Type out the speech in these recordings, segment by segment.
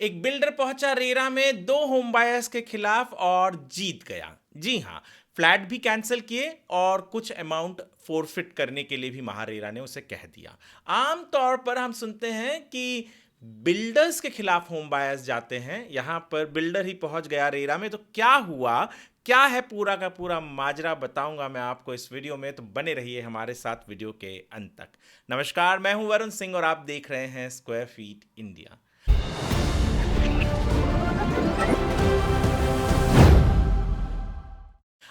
एक बिल्डर पहुंचा रेरा में दो होम बायर्स के खिलाफ और जीत गया। जी हाँ, फ्लैट भी कैंसिल किए और कुछ अमाउंट फोरफिट करने के लिए भी महारेरा ने उसे कह दिया। आमतौर पर हम सुनते हैं कि बिल्डर्स के खिलाफ होम बायर्स जाते हैं, यहां पर बिल्डर ही पहुंच गया रेरा में। तो क्या हुआ, क्या है पूरा का पूरा माजरा, बताऊंगा मैं आपको इस वीडियो में, तो बने रहिए हमारे साथ वीडियो के अंत तक। नमस्कार, मैं हूं वरुण सिंह और आप देख रहे हैं स्क्वायर फीट इंडिया।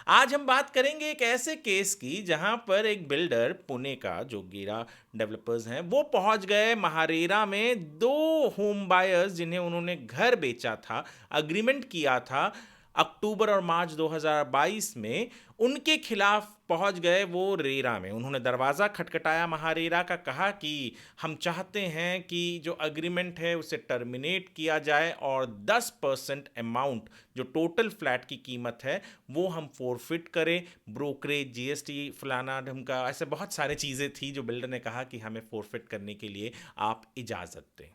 आज हम बात करेंगे एक ऐसे केस की जहां पर एक बिल्डर पुणे का, जो गेरा डेवलपर्स हैं, वो पहुंच गए महारेरा में दो होम बायर्स जिन्हें उन्होंने घर बेचा था, अग्रीमेंट किया था अक्टूबर और मार्च 2022 में, उनके खिलाफ पहुंच गए वो रेरा में। उन्होंने दरवाज़ा खटखटाया महारेरा का, कहा कि हम चाहते हैं कि जो अग्रीमेंट है उसे टर्मिनेट किया जाए और 10% अमाउंट जो टोटल फ्लैट की कीमत है वो हम फोरफिट करें। ब्रोकरेज, जीएसटी, फलाना ढमका, ऐसे बहुत सारे चीज़ें थी जो बिल्डर ने कहा कि हमें फोरफिट करने के लिए आप इजाज़त दें।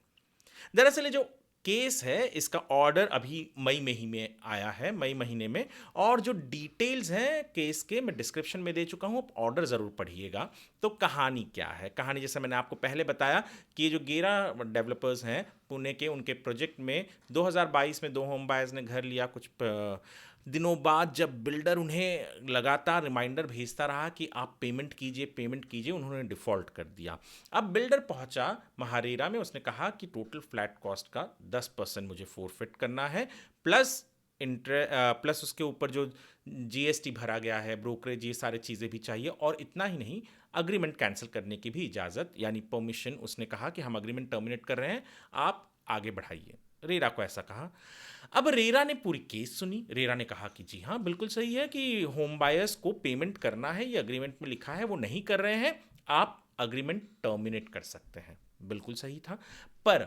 दरअसल ये जो केस है इसका ऑर्डर अभी मई महीने में आया है, मई महीने में, और जो डिटेल्स हैं केस के मैं डिस्क्रिप्शन में दे चुका हूं, ऑर्डर ज़रूर पढ़िएगा। तो कहानी क्या है? कहानी जैसे मैंने आपको पहले बताया कि ये जो गेरा डेवलपर्स हैं पुणे के, उनके प्रोजेक्ट में 2022 में दो होम बायर्स ने घर लिया। कुछ दिनों बाद जब बिल्डर उन्हें लगातार रिमाइंडर भेजता रहा कि आप पेमेंट कीजिए, पेमेंट कीजिए, उन्होंने डिफ़ॉल्ट कर दिया। अब बिल्डर पहुंचा महारेरा में, उसने कहा कि टोटल फ्लैट कॉस्ट का 10% मुझे फोरफिट करना है, प्लस प्लस उसके ऊपर जो जीएसटी भरा गया है, ब्रोकरेज, ये सारी चीज़ें भी चाहिए। और इतना ही नहीं, अग्रीमेंट कैंसिल करने की भी इजाज़त, यानी परमिशन। उसने कहा कि हम अग्रीमेंट टर्मिनेट कर रहे हैं, आप आगे बढ़ाइए। रेरा को ऐसा कहा। अब रेरा ने पूरी केस सुनी। रेरा ने कहा कि जी हाँ, बिल्कुल सही है कि होम बायर्स को पेमेंट करना है, ये अग्रीमेंट में लिखा है, वो नहीं कर रहे हैं, आप अग्रीमेंट टर्मिनेट कर सकते हैं। बिल्कुल सही था। पर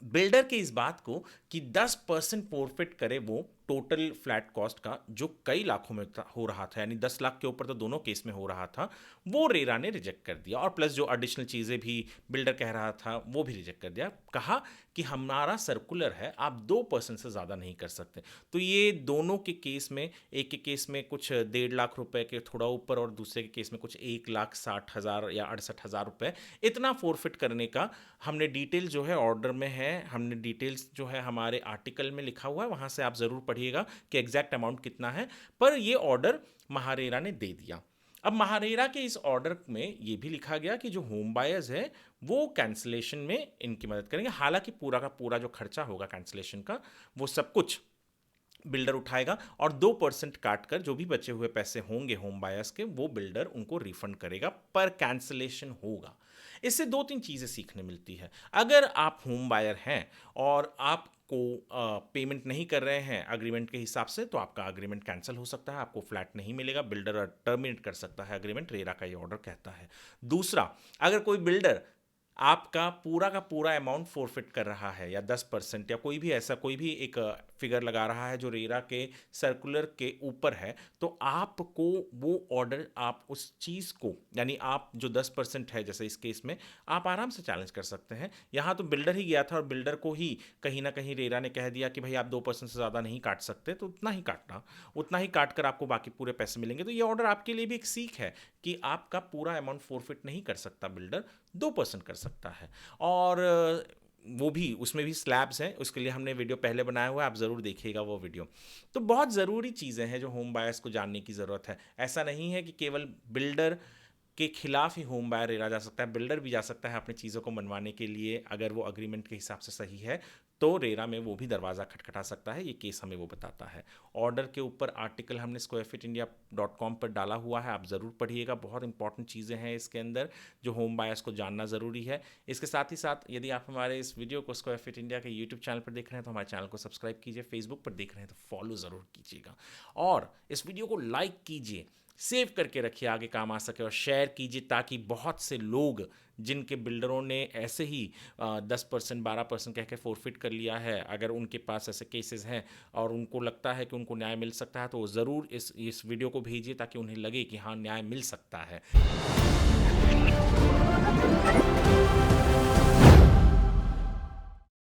बिल्डर के इस बात को कि 10% फोरफिट करे वो टोटल फ्लैट कॉस्ट का, जो कई लाखों में हो रहा था, यानी 10 लाख के ऊपर तो दोनों केस में हो रहा था, वो रेरा ने रिजेक्ट कर दिया। और प्लस जो एडिशनल चीज़ें भी बिल्डर कह रहा था वो भी रिजेक्ट कर दिया। कहा कि हमारा सर्कुलर है, आप 2% से ज़्यादा नहीं कर सकते। तो ये दोनों के केस में, एक के केस में कुछ 1.5 लाख रुपए के थोड़ा ऊपर, और दूसरे के केस में कुछ 1,60,000 या 68,000 रुपए, इतना फोरफिट करने का हमने डिटेल जो है ऑर्डर में है, हमने डिटेल्स जो है हमारे आर्टिकल में लिखा हुआ है, वहाँ से आप ज़रूर पढ़िएगा कि एग्जैक्ट अमाउंट कितना है। पर ये ऑर्डर महारेरा ने दे दिया। अब महारेरा के इस ऑर्डर में ये भी लिखा गया कि जो होम बायर्स है वो कैंसिलेशन में इनकी मदद करेंगे। हालांकि पूरा का पूरा जो खर्चा होगा कैंसिलेशन का, वो सब कुछ बिल्डर उठाएगा, और 2% काट कर जो भी बचे हुए पैसे होंगे होम बायर्स के, वो बिल्डर उनको रिफंड करेगा, पर कैंसिलेशन होगा। इससे दो तीन चीज़ें सीखने मिलती है। अगर आप होम बायर हैं और आपको पेमेंट नहीं कर रहे हैं अग्रीमेंट के हिसाब से, तो आपका अग्रीमेंट कैंसिल हो सकता है, आपको फ्लैट नहीं मिलेगा, बिल्डर टर्मिनेट कर सकता है अग्रीमेंट, रेरा का ये ऑर्डर कहता है। दूसरा, अगर कोई बिल्डर आपका पूरा का पूरा अमाउंट फोरफिट कर रहा है, या 10% या कोई भी ऐसा कोई भी एक फिगर लगा रहा है जो रेरा के सर्कुलर के ऊपर है, तो आपको वो ऑर्डर, आप उस चीज़ को, यानी आप जो 10% है जैसे इस केस में, आप आराम से चैलेंज कर सकते हैं। यहाँ तो बिल्डर ही गया था और बिल्डर को ही कहीं ना कहीं रेरा ने कह दिया कि भाई आप 2% से ज़्यादा नहीं काट सकते, तो उतना ही काटना, उतना ही काट कर आपको बाकी पूरे पैसे मिलेंगे। तो ये ऑर्डर आपके लिए भी एक सीख है कि आपका पूरा अमाउंट फोरफिट नहीं कर सकता बिल्डर, 2% कर सकता है। और वो भी, उसमें भी स्लैब्स हैं, उसके लिए हमने वीडियो पहले बनाया हुआ है, आप ज़रूर देखिएगा वो वीडियो। तो बहुत ज़रूरी चीज़ें हैं जो होम बायर्स को जानने की ज़रूरत है। ऐसा नहीं है कि केवल बिल्डर के खिलाफ ही होम बायर रेरा जा सकता है, बिल्डर भी जा सकता है अपनी चीज़ों को मनवाने के लिए। अगर वो अग्रीमेंट के हिसाब से सही है तो रेरा में वो भी दरवाज़ा खटखटा सकता है। ये केस हमें वो बताता है। ऑर्डर के ऊपर आर्टिकल हमने squarefeetindia.com पर डाला हुआ है, आप ज़रूर पढ़िएगा। बहुत इंपॉर्टेंट चीज़ें हैं इसके अंदर जो होम बायर्स को जानना ज़रूरी है। इसके साथ ही साथ यदि आप हमारे इस वीडियो को स्क्वायर फीट इंडिया के यूट्यूब चैनल पर देख रहे हैं तो हमारे चैनल को सब्सक्राइब कीजिए, फेसबुक पर देख रहे हैं तो फॉलो ज़रूर कीजिएगा, और इस वीडियो को लाइक कीजिए, सेव करके रखिए, आगे काम आ सके, और शेयर कीजिए ताकि बहुत से लोग जिनके बिल्डरों ने ऐसे ही 10% 12% कह के फोरफिट कर लिया है, अगर उनके पास ऐसे केसेस हैं और उनको लगता है कि उनको न्याय मिल सकता है, तो ज़रूर इस वीडियो को भेजिए ताकि उन्हें लगे कि हाँ, न्याय मिल सकता है।